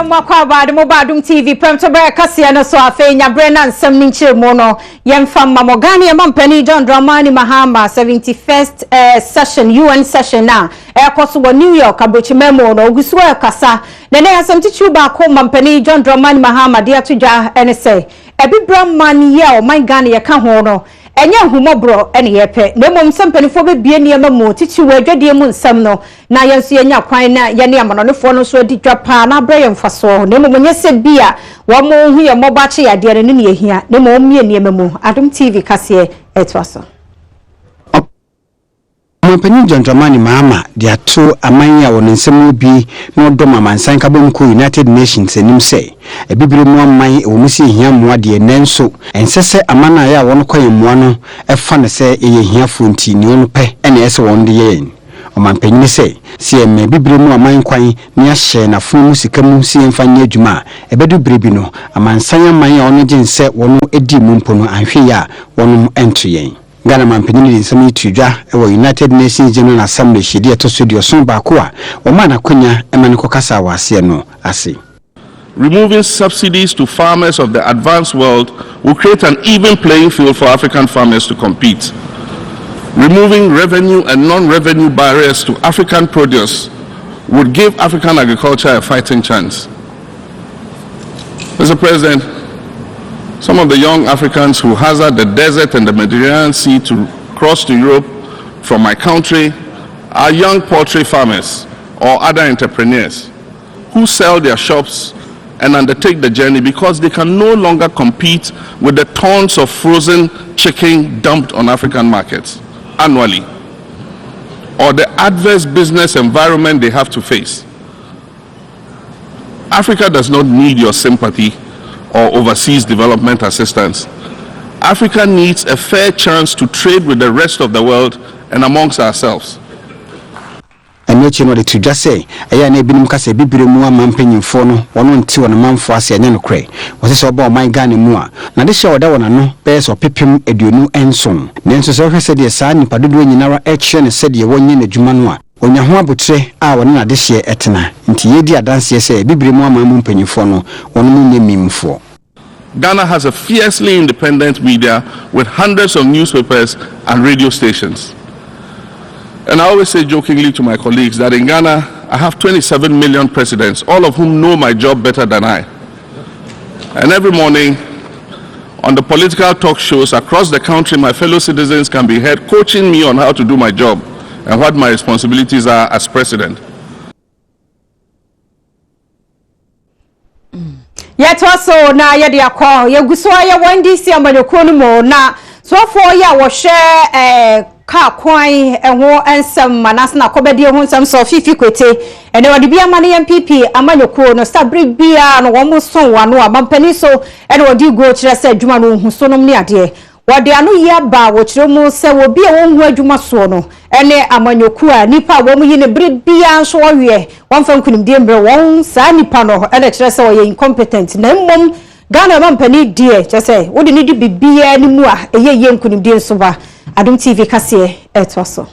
Makwa bad Adom TV Premotobre Kasee no so afa nya brena nsam ni nchire mu no yemfa mamogani ya mampani John Dramani Mahama 71st session UN session na ekoso wo New York abrochi memo no ogusu kasa na na asam tichu ba ko mampani John Dramani Mahama de atudwa ene se ebibra man ye o man Ghana ye ka ho no enye humobro ene yepe na mom sampanifo be bie ne mamu tichi wo adwade mu nsam no na yenso yenya kwan na ye ne amanonefo no so di dwapa na abrɛ yemfaso na mom nyese bia wo mo hu ye mobache yade ne ne yehia na mom mie ne mamu Adom TV Kasee etwaso Mampani John Dramani Mahama de ato amanya won nsɛm bi na odom amansan ka bom ko United Nations anim sɛ ebibire mu aman wo musi hia moa de nenso ensese amana ya won koye moa no ɛfa ne sɛ eye hia fonti ne onu pɛ ɛna ɛsɛ won de yɛn ɔmampanyine sɛ sie me bibire mu aman kwan ne ahye na fon mu sika mu sie mfa nya adwuma ɛbɛdu birebi no amansan aman ya ono gyen sɛ wono edi mu mpo no anhwe ya wono ento yɛn Ghana mampanyine de nsɛm itudwa ɛwɔ United Nations General Assembly hyedi ɛto so de so baako a ɔma na konya ɛma ne kokasa wase no ase. Removing subsidies to farmers of the advanced world will create an even playing field for African farmers to compete. Removing revenue and non-revenue barriers to African produce would give African agriculture a fighting chance. Mr. President, some of the young Africans who hazard the desert and the Mediterranean Sea to cross to Europe from my country are young poultry farmers or other entrepreneurs who sell their shops and undertake the journey because they can no longer compete with the tons of frozen chicken dumped on African markets annually, or the adverse business environment they have to face. Africa does not need your sympathy or overseas development assistance. Africa needs a fair chance to trade with the rest of the world and amongst ourselves. Enyechi no de tudwa say eya na ebinum kasa bibire mu amampanyimfo no wono nti wona manfo ase anya no kre wose so ba o man Ghana mu a na de hye oda wona no be so pepem aduonu enson nenso so hwese de saa nipa dodo nyinara ehye ne se de wonye na dwuma no a onya ho abotre a wona na de hye etena nti yedi adanse se bibire mu amampanyimfo no wono mu nyemimfo. Ghana has a fiercely independent media with hundreds of newspapers and radio stations. And I always say jokingly to my colleagues that in Ghana, I have 27 million presidents, all of whom know my job better than I. And every morning, on the political talk shows across the country, my fellow citizens can be heard coaching me on how to do my job and what my responsibilities are as president. Yet also na yedi akwa yeguso ya wandisi amanyokonu mo na so for ya wo share ka kwan eho ensem manas na kobedi ho nsem so fifi kwete ene wadi bia mane MPP amanyoko no stabri bia no wo muso wano amampani so ene wadi go kire se adwuma no hu so nom ne ade wadi anu ya ba wo kire mu se wo bia wo hu adwuma so no ene amanyoko a nipa wo mu yine bri bia so wo we won fankunim de mbre won sa nipa no ene kire se wo ye incompetent na mmom Ghana mampani die kire se wo de ni di bibia ni mu a eye ye nkunim de so ba Adom TV Kasee etwaso.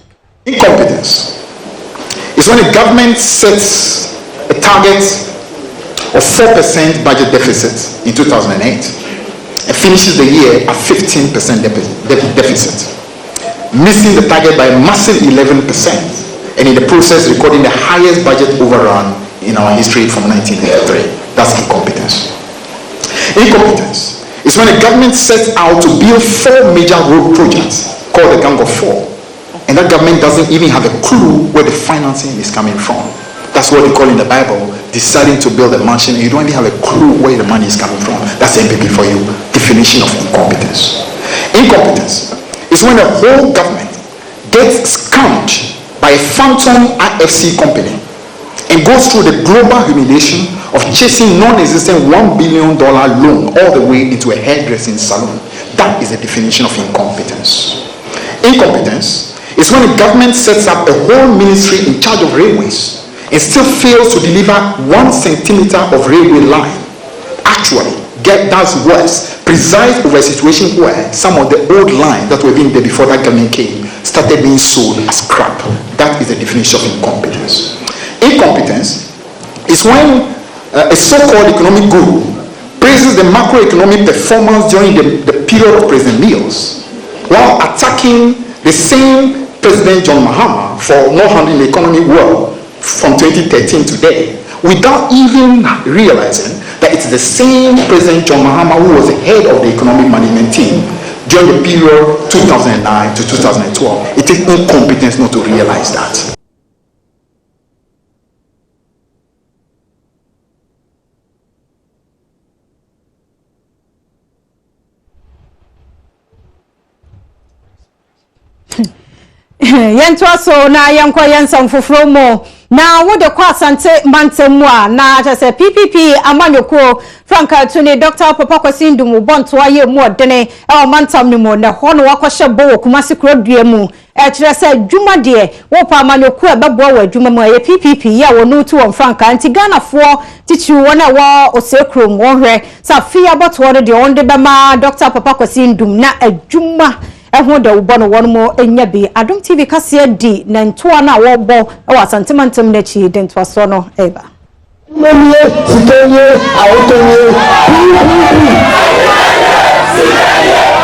Incompetence is when a government sets a target of 4% budget deficit in 2008 and finishes the year at 15% deficit, missing the target by a massive 11%, and in the process recording the highest budget overrun in our history from 1983. That's incompetence. Incompetence is when a government sets out to build 4 major road projects called the Gang of Four, and that government doesn't even have a clue where the financing is coming from. That's what they call in the Bible deciding to build a mansion and you don't even have a clue where the money is coming from. That's MPP for you. Definition of incompetence. Incompetence is when a whole government gets scammed by a phantom IFC company and goes through the global humiliation of chasing non-existent $1 billion loan all the way into a hairdressing salon. That is the definition of incompetence. Incompetence is when a government sets up a whole ministry in charge of railways and still fails to deliver 1 centimeter of railway line. Actually, that's worse, presides over a situation where some of the old lines that were being there before that government came started being sold as crap. That is the definition of incompetence. Incompetence is when a so-called economic guru, praises the macroeconomic performance during the period of President Mills, while attacking the same President John Mahama for not handling the economy well from 2013 to today, without even realizing that it's the same President John Mahama who was the head of the economic management team during the period 2009 to 2012. It takes incompetence not to realize that. Yentwa so na yankwa yansan foforo mo na wo de kwa asante mantem a na se PPP amanyoko franka tuni Dr. Papa Kasee Ndum bonto aye mu odene e o mantam ni mo na ho no wakohye bo Kumasi krodua mu e kire se dwuma de wo pa amanyoko e bebo wa dwuma mu aye PPP ya wo no tu won franka anti Ghana fo tichi wona wa osekrom wo hwe sa fi aboto no de onde be ma Dr. Papa Kasee Ndum na adwuma ehun da ubo no won mo enya bi Adom TV Kasee di na ntoa na wo bo e wa santimantem na chi de ntoa so no eba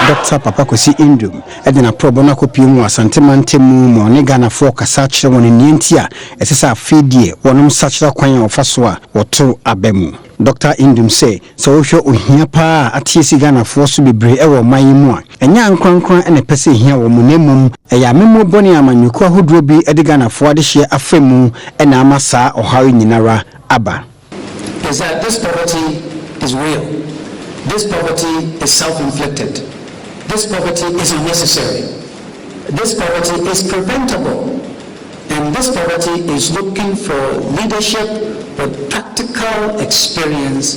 Dr. Papa Kasee Ndum edina probo na kopie mu asantimantem mu ne Ghana fo kasa kire won nientia esesa afidie wonum sachira kwan ofaso a woto abemu. Dr. Ndum say so wohwe ohia pa atiesi Ghana fo so bebre e wo man mu a enya nkwankwan ene pese hia wo mu nemum eya memo boni amanyuko ahodro bi edi Ghana fo ade hye afemu ena amasa ohawe nyinara aba. Is that this poverty is real. This poverty is self-inflicted. This poverty is unnecessary. This poverty is preventable. And this poverty is looking for leadership with practical experience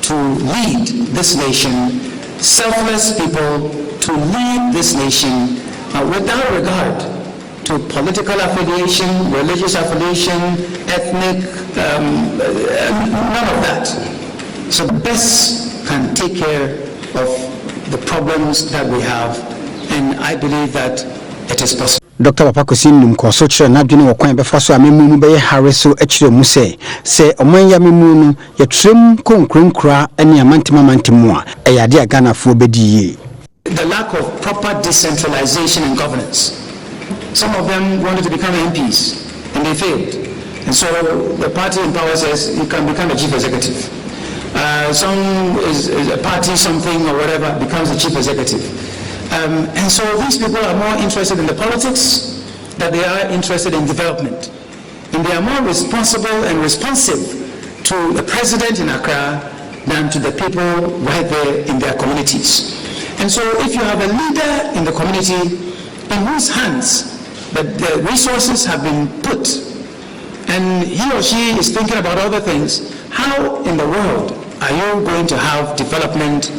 to lead this nation, selfless people to lead this nation without regard to political affiliation, religious affiliation, ethnic, none of that. So the best can take care of the problems that we have, and I believe that it is possible. Dr. Papa Kasee Ndum ko so kire na dwene wo kwan be fa so amemu mu be ye hare so akire mu se oman ya memu no ye trem konkronkura ene amantimamantimu a eyade a Ghana fo bedi. The lack of proper decentralization in governance. Some of them wanted to become MPs and they failed, and so the party in power says you can become a chief executive. Some is a party something or whatever becomes a chief executive. And so these people are more interested in the politics than they are interested in development. And they are more responsible and responsive to the president in Accra than to the people right there in their communities. And so if you have a leader in the community in whose hands the resources have been put, and he or she is thinking about other things, how in the world are you going to have development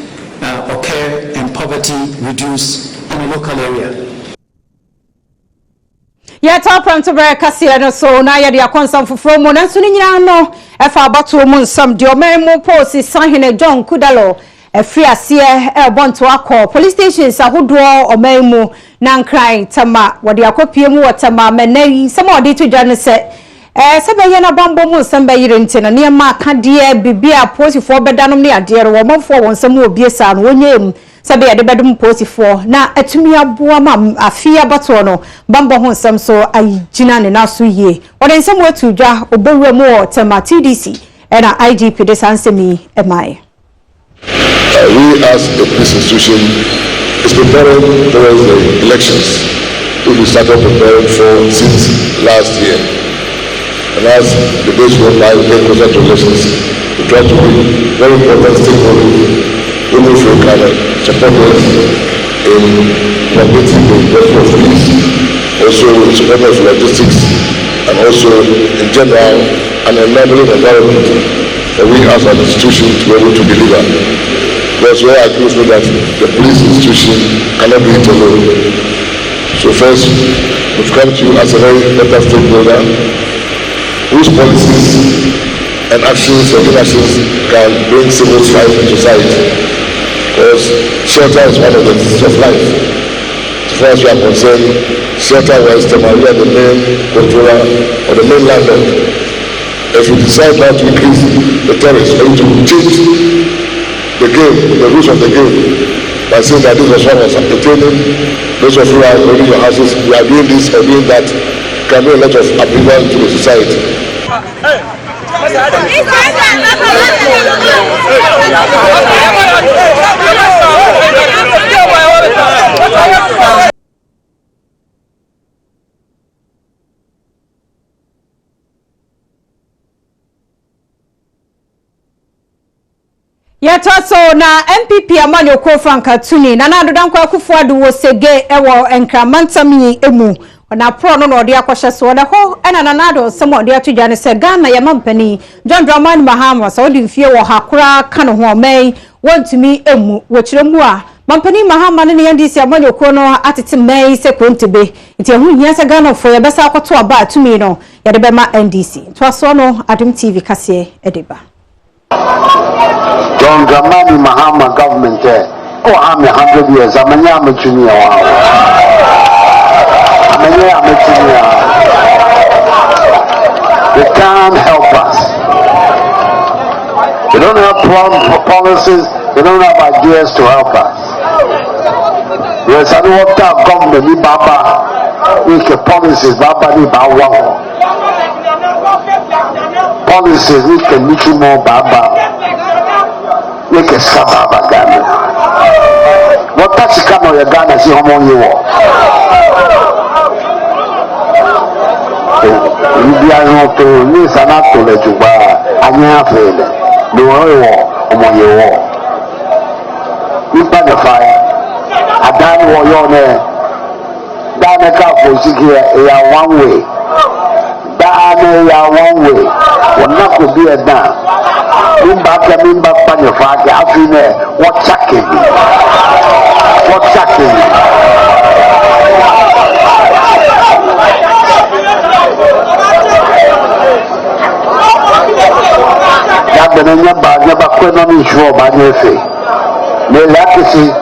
occur and poverty reduce in a local area? Yeah, top Premotobre Kasee no so na ya dia konsam foforo mo na so ni nyina no e fa abato mo nsam de o memo posi sanhene John Kudalo e free ase e bonto akọ police stations ahodo o memo na nkran tama wode akopie mu watama menai sama odi to dwa no se sebe ye na bambo mu nsam be yire ntina ne ma ka de bibia posifo bedanom ne ade ro mo fo won nsam obi esa no wonyem sebe ye de bedum posifo na atumi aboa ma afia bato no bambo ho nsam so ayina ne na so ye wode nsam watu dwa obewura mu tema TDC na IGP de sansemi emai. We as a police institution is preparing towards the elections, which we started preparing for since last year. And as the days go by, we get closer to elections, we try to be very important stakeholders who can support us in completing the investment of police, also in support of logistics, and also in general an enabling environment that we as an institution to be able to deliver. Because we are close to that the police institution cannot do it alone. So first, we've come to you as a very better stakeholder whose policies and actions and inactions can bring civil life into society. Because shelter is one of the necessities of life. As far as we are concerned, shelter was the main controller or the main landlord. if we decide now to increase the tariffs or to change the game, the rules of the game, by saying that this was what was entertaining, those of you are holding your houses, we are doing this or doing that, can bring a lot of upheaval to the society. Yatoso na MPP amanyo ko Franka Tuni na nadodan kwa kufuadu wo sege ewo enkramantam emu na pro no odi akwhye so na ho ena nanado sem odi atudwane se Ghana ya mampani John Dramani Mahama so odi mfie wo hakura kan ho omei wontumi emu wo kiremu a mampani Mahama ne yandisi amanyo ko no atete mei se kontebe nti ehu hia se Ghana fo ye besa akoto aba atumi no ya de bema NDC to aso no Adom TV Kasee edeba John Dramani Mahama government oh I'm 100 years amanya amechuni wao amanya amechuni they can't help us. They don't have policies, they don't have ideas to help us. Yes, I don't want that government ni baba ni policies baba ni bawa policies ni kemichumo baba make a sababa Ghana. What touch come on Ghana see how many you you be able to miss an act to let you buy anya fele no omo ye wo you pack the fire adan wo yo ne dan ka for sikia ya one way dan ya one way wona ko be a dan mimba panya fake afine what checking ya benenya ba kwena mi sure ba nefe le lakisi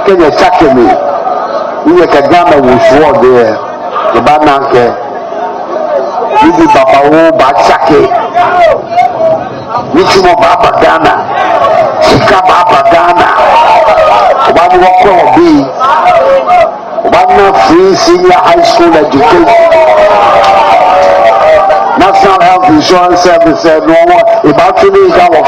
kenya checking me iye ka gama wo sure there the bananke ibi baba wo ba checking Nichimo baba Ghana, Shika baba Ghana, one walk be one free senior high school education, National Health Insurance Service, no more about to make our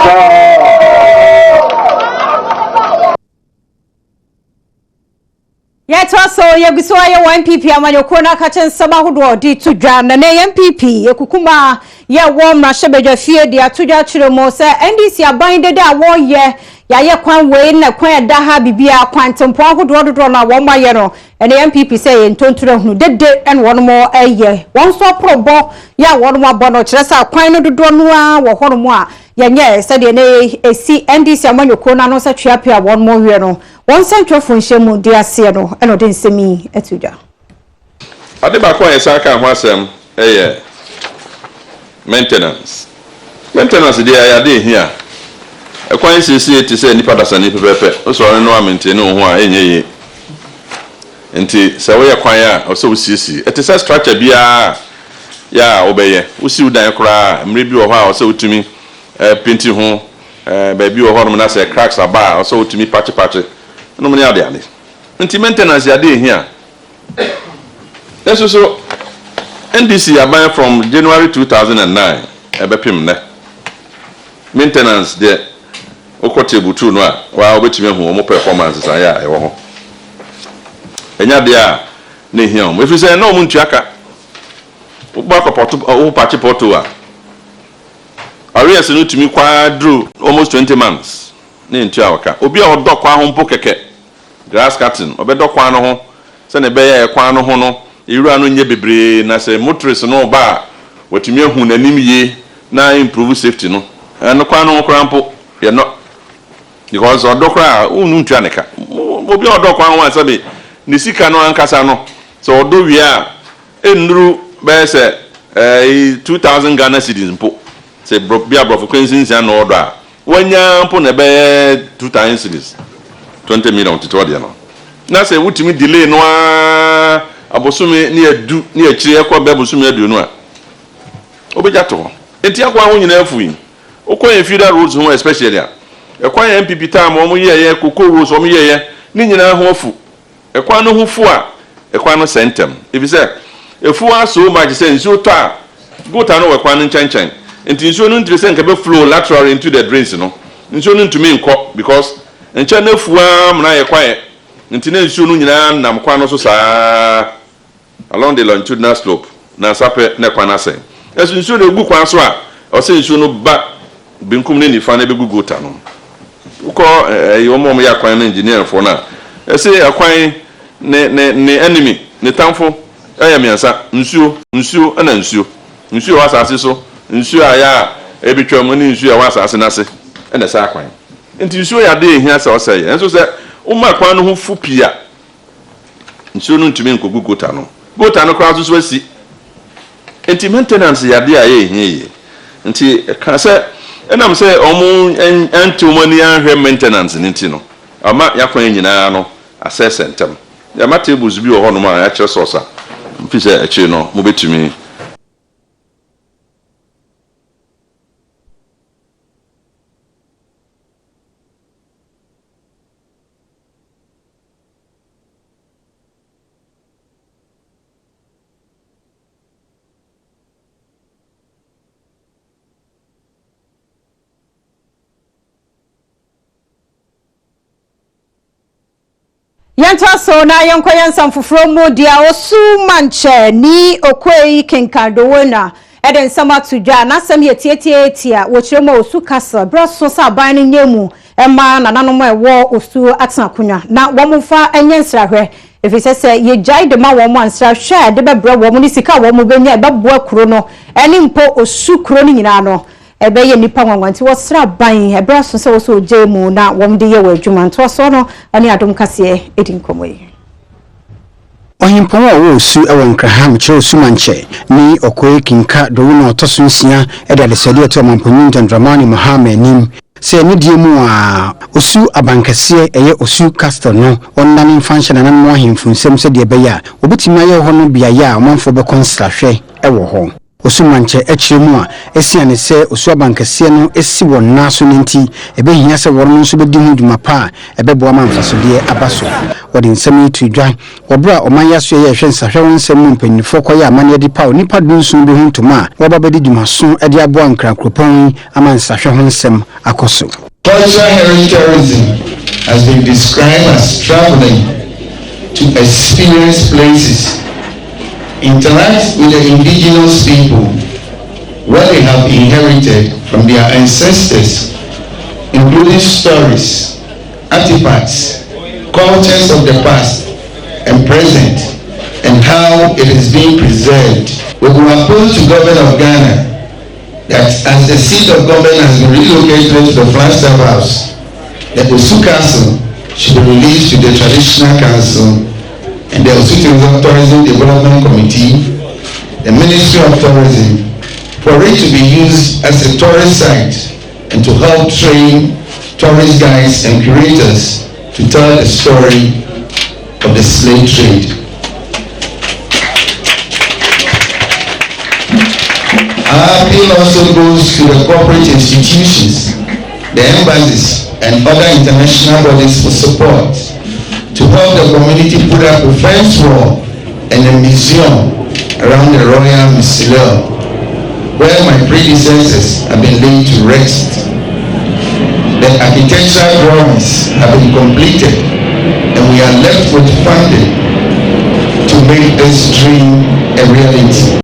Yatoso yeguswa ye MPP amanyo na kachen saba hudo di tudwa na ne MPP yekukuma ye wo mrahyebeja fie di atudwa kiremo se NDC abande de awo ye kwan we na kwan da ha bibia kwantempo hudo dodo na wo maye no ene MPP se ye ntonture hunu dede en wono mo eye won so probo ya wono mo abono kiresa kwan no dodo no a wo hono mo a yenye se de ne esi NDC amanyo na no se twapia wono mo wie no one central function mu dia se no eno de nsemi etudwa ade ba kwa yesa ka ho asem maintenance dia ya de hia ekwan sisi eti se nipa dasani pepepe so no maintain no ho a enye enti se wo ye kwan a o se usisi eti se structure bia ya obeye usi udan kura mre bi wo ho a o se utumi painting ho ba bi wo ho no na se cracks aba o se utumi patch no many ade ade nti maintenance ya dey here so NDC aban from January 2009 ebepim ne maintenance de okotebutu no a wa obetime hu omo performance san ya ewo ho enya de a ne here o efi say na omo ntuaka ogba kopoto o patch porto a arrears no tumi kwadru almost 20 months ne ntuaka obi a odokwa ho mpo keke grass cutting obedokwa no ho se ne beye kwa no ho no iru no nye bebre na se motorists no ba watumi hu nanim ye na improve safety no no kwa no krampo ye no because odokwa unu ntua neka obi odokwa ho asabe ni sika no ankasa no so odo wi a enuru be se 2000 Ghana cedis mpo se bia brofo kwensin sia no odo a wanya mpo na be 2000 cedis 20 million to dia no na se wutimi delay no abosume ni adu ni akire ekwa be abosume adu no a obeja to enti akwa ho nyina afuyi okwan federal roads ho especially ekwan MPP time omo ye koko roads omo ye ni nyina ho afu ekwan no ho fu a ekwan no sentem ebi say efu aso ma je nsuo to a gota no ekwan no nchanchen enti nsuo no ntire se nka be flow laterally into the drains no nsuo no ntumi nkọ because ncha na efu a mna ye kwae enti na nsuo no nyina nam kwa no so saa along the longitudinal slope na sape na kwa na sen esu nsuo no egu kwa so a o se nsuo no ba binkum ne nifa na be gugota no uko yomo ya kwan na engineer for na ese akwan ne enemy ne tamfo miansa nsuo ana nsuo wasase so nsuo aya ebitwam ne nsuo wasase nase ene sa akwan enti nsuo ya de ehia se oseye enso se umma kwan no ho fu pia nsuo no ntumi nkogu gota no kwa so asi enti maintenance ya de aye ehia enti ka se enam se omu entumani anhwe maintenance nti no ama yakwan nyina no assess sentem ya matables bi ho no ma ya kire sosa mpise echi no mo betumi Yanta so na yankoyan samfufro mu dia osu manche ni okwei kenkado wona eden sama tudwa na sam yetietia wo chirema osu kasa braso sa ban nyemu ema nananom ewo osu atanakunya na womfa enye efisese ye jai de ma womo ansra hwe de bebra womo ni sika womo benya ebeboa kuro no eni mpo osu kuro ni nyina no ebeye nipa nwanwanti wosra ban ebraso se woso jemu na womde ye wadwuma nto so no ani Adom Kasee edin komoyi Ohimpon wo osu ewo nkraham kire osu manche ni okoe kinka do no otoso nsia eda de sede to mamponyin Dramani Mohammed nim se ni die mu a osu abankase eye osu castle no onnane function na no ahemfu nsem se de beya obitima ye ho no bia ya amanfo be konsrahwe ewo ho osu manche ekire mu a esiane se osu abankase no esi wonna so nti ebe hia se woro no so be di hu dwuma pa ebebo amanfaso de abaso wodi nsem itu dwan obra omanya so ye hwe nsahwe wonsem mpanifo koye amane de pa onipa dunsun be hu ntoma woba be di dwumaso ede abo ankra kropon amansahwe wonsem akoso. Cultural heritage has been described as traveling to experience places, interact with the indigenous people, what they have inherited from their ancestors, including stories, artifacts, cultures of the past and present, and how it is being preserved. We will appeal to government of Ghana that as the seat of government has been relocated to the Flagstaff House, that the Osu Council should be released to the Traditional Council and the Osu Tourism Development Committee, the Ministry of Tourism, for it to be used as a tourist site and to help train tourist guides and curators to tell the story of the slave trade. Our appeal also goes to the corporate institutions, the embassies, and other international bodies for support to help the community put up a fence wall and a museum around the Royal Mausoleum, where my predecessors have been laid to rest. The architectural drawings have been completed, and we are left with funding to make this dream a reality.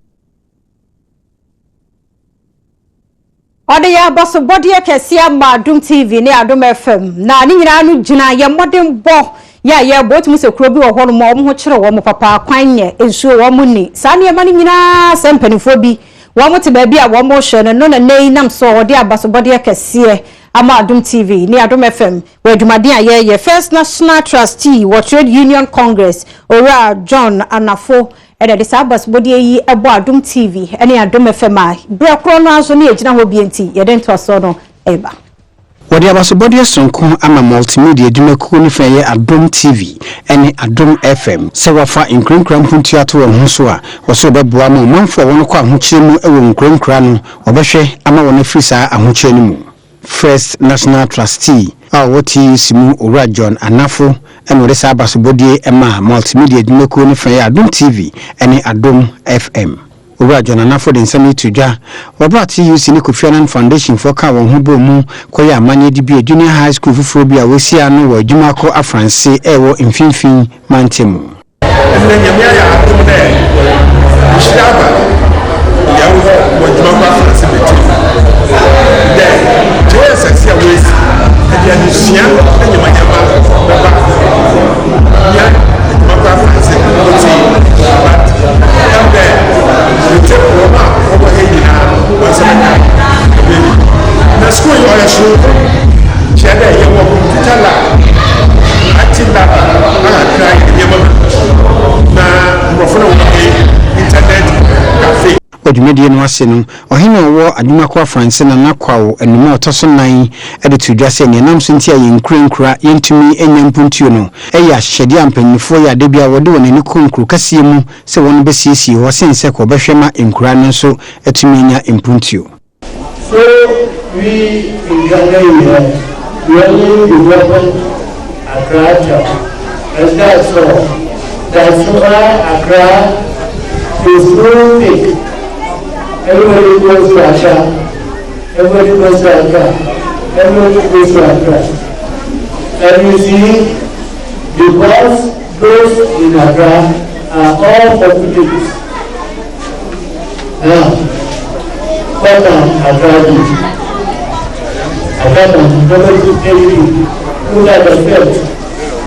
Ode ya boso body Kasee ma Adom TV ne Adom FM na ni nyina no gina ye modern bo ya ye botum se kuro bi wo ho no mo ho kire wo mo papa kwanye ensuo wo mo ni sa ne ma ni nyina sempanifo bi wo mo te ba bi a wo mo hwe no na nei nam so ode abaso body Kasee ama Adom TV ne Adom FM we adwumaden a ye First National Trustee wo Trade Union Congress ora John Anafo ede de sabas body yi ebo Adom TV ene Adom FM a bre kro no aso ne agina ho bienti ye den to so no eba Wodi abasobodi sonko ama multimedia dwumakuo ni fa ye Adom TV ene Adom FM se wafa nkrenkran puntua to won so a wo so beboa ma manfo won ko ahokyere mu ewo nkrenkra no obehwe ama won frisa ahokyere mu. First National Trustee woti simu Owura John Anafo ene wode sa abasobodi ema multimedia dwumakuo ni fa ye Adom TV ene Adom FM. Owura John Anafo de nsami tudwa wabati UC ni Kofianan Foundation for ka won hubo mu koya amanye di bi junior high school fufuro bi a wosi anu wo adwuma ko afranse ewo mfinfin mantemu nyamia ya atom de shaba ya wo adwuma ko afranse beti de Jesus ya wesi ya ni sia nyamanya ba ya adwuma ko afranse beti na school you are sure chede ye wo tala atila na cry ye mama na mrofona wo internet cafe odumedie no ase no ohine wo adwuma ko afranse na nakwawo enuma otoso nan ede tudwa se ne nam so ntia ye nkrenkura yentumi enyampuntuo no eya hyede ampanyifo ya de bia wode wonani konkru Kasee mu se won besiesie wo sense ko behwema enkura no so etumi nya impuntuo. So we in Ghana really developed Accra town. And that's all. That's why Accra is so big. Everybody goes to Accra. Everybody goes to Accra. Everybody goes to Accra. And you see, because those in Accra are all populated. Now,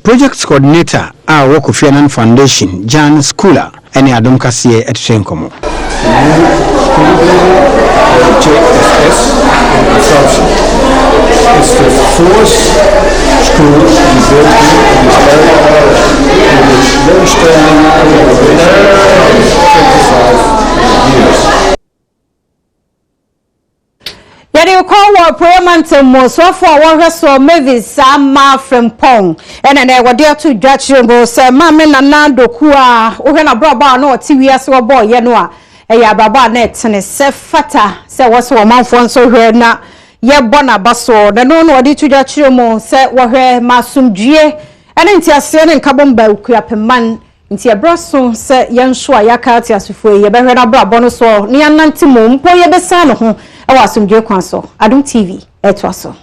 Project Coordinator our Kofianan Foundation Jan Schooler and Adom Kasee at Shenkomo. It's the force school to be built in this area with very strong 25 years. Yadi ko Premotobre so for one so Mavis ama from Pong and then we dey to judge go say mama na doku a wo na braba na oti wiase wo boy ye no a ya braba na etene se fata se wo so manfo so hwe na ye bona baso na no no odi to judge mo se wo hwe masumdue ene ntiase ne nkabomba ukuapeman nti ebroso se yenso a yakati asufo ye behwe na braba no so ne yanante mo mpo ye besa no ho awasumdue kwanso Adom TV etwaso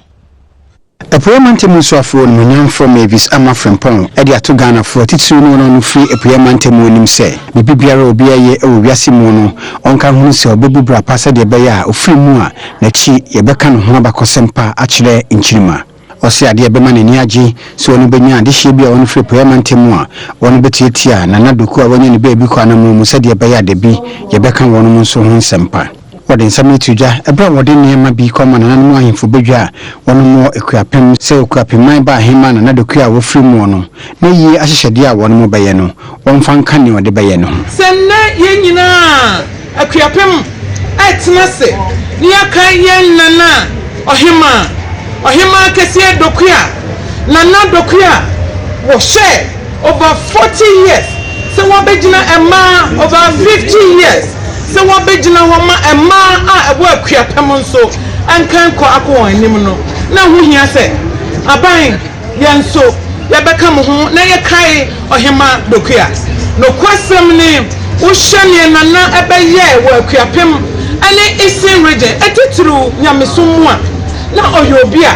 a Premotobre musuafo no nyamfo Mavis ama frempon e dia to Ghana for titiri no free a Premotobre nim se bibiara obi aye e wiase mu no onka hunu se obebubra pasa de be ya ofiri mu a na chi ye beka no ho abakosempa a kire nchirima ose ade be ma nani age so oni benya ade hye bia oni free Premotobre a oni betietia na nadoku a wanya ne be bi kwa na mu se de be ya de bi ye beka wono mu so ho nsempa wode nsame tudwa ebra wode niema bi koma na nanu ahemfo bedwa wono mo ekuapem se ekuapeman ba hema na nadoku a wofiri mu no na yi ahyehyede a wono mo beye no wonfa nka ne wode beye no senna ye nyina ekuapem etna se ni aka ye nana ohema Kasee doku a nana doku a wo share over 40 years se wo begina ema over 50 years se wo begina homa ema a ebo akuapem nso ankan ko akọ anim no na hu hia se aban yenso ye beka mo ho na ye kai ohema dokua no kwasem ni wo hye ne nana ebeye wo akuapem ane Eastern region etituru nyamesumu a na oyobi a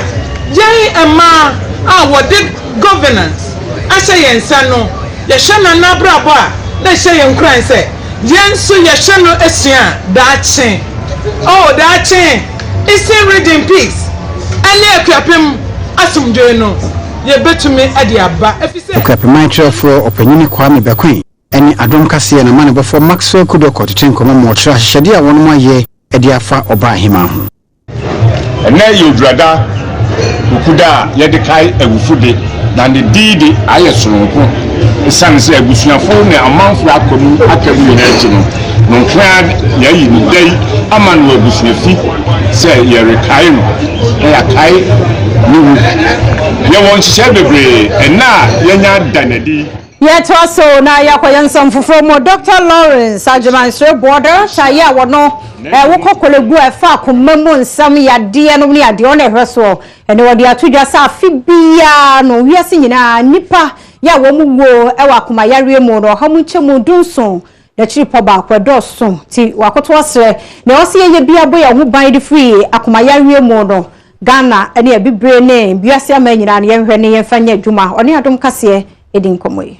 ye ema a wode governance ahye yensa no ye hye nana brabo a na hye yenkran se yenso ye hye no esia daache daache Eastern region peace ane akuapem asumdwe no ye betumi ade aba efise akuapem trefo opanyini kwa me bekwan ene Adom Kasee na mane before Maxwell Kudoko tetenkoma mo tra hyede a wono maye ade afa oba hima ho ene yodrada okuda ye de kai awufude na de didi aye soronko esanse abusuafo ne amanfo akomu akamu ne akino no kran ya yi Midday ama no abusuafi se ye rekai no ya kai niwu ye won hye bebre na yenya danadi yet also na yakoyan some from Dr. Lawrence Ajimansre border chaya wono wokokolegu efa kommamu nsam yade no ne ade on ehweso ene wode atodwa sa fibia no wiase nyina nipa ya wo mu wo ewa akoma yare mu no ha mu nchemu dunson na chiripo ba akwedoso ti wakoto asre na ose ye bia boya hu ban de free akoma yare mu no Ghana ene abibre ne biase amanyina ne yehwe ne yemfanya adwuma one Adom Kasee edin komoyi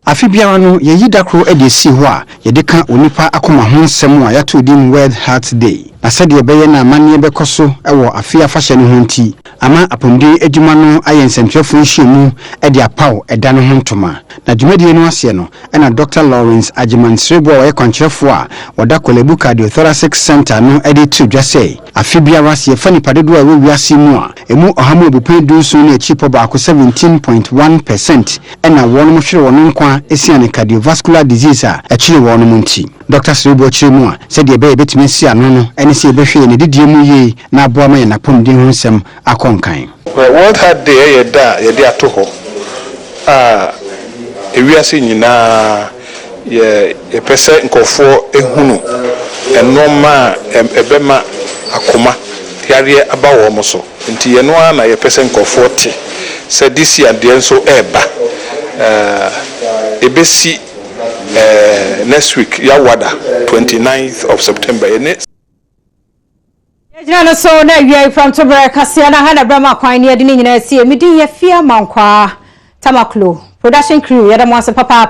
Afibia no yeyi dakro edesi ho a yede ka onipa akoma ho nsem a yato dim World Heart Day na sede beye na amane bekoso ewo afia fashe ne ho nti ama aponde adwuma no ayensentwefo nhyiemu ede apaw eda no ho ntoma na dwumadie no ase no na Dr. Lawrence Ajimansre bo ye kwankyerefo a woda Kolebu Cardiothoracic Center no ede tu dwase afibia wase fa ni padedo a wiase mu a emu ohamu obupen dunso na chipo ba ko 17.1% na wonu mo hwere wonu nkwa esiane cardiovascular disease a achire wonu mu nti Dr. Srebo chire mu a se de be betime si ano no ene se behwe ne didie mu ye na aboa ma ye napom din ho nsem akonkan World Heart Day ye da ye de ato ho ewiase nyina ye pese nkofo ehunu enoma ebema akoma yare aba wo mo so nti ye no na ye pese nkofo te se disi ade enso eba ebesi next week ya wada 29th of September Ejina so na yey from Tobre Kasee na hana brama kwan ne adini nyina sie Midday ye fia mankwa tamaklo production crew ya da mo ase papa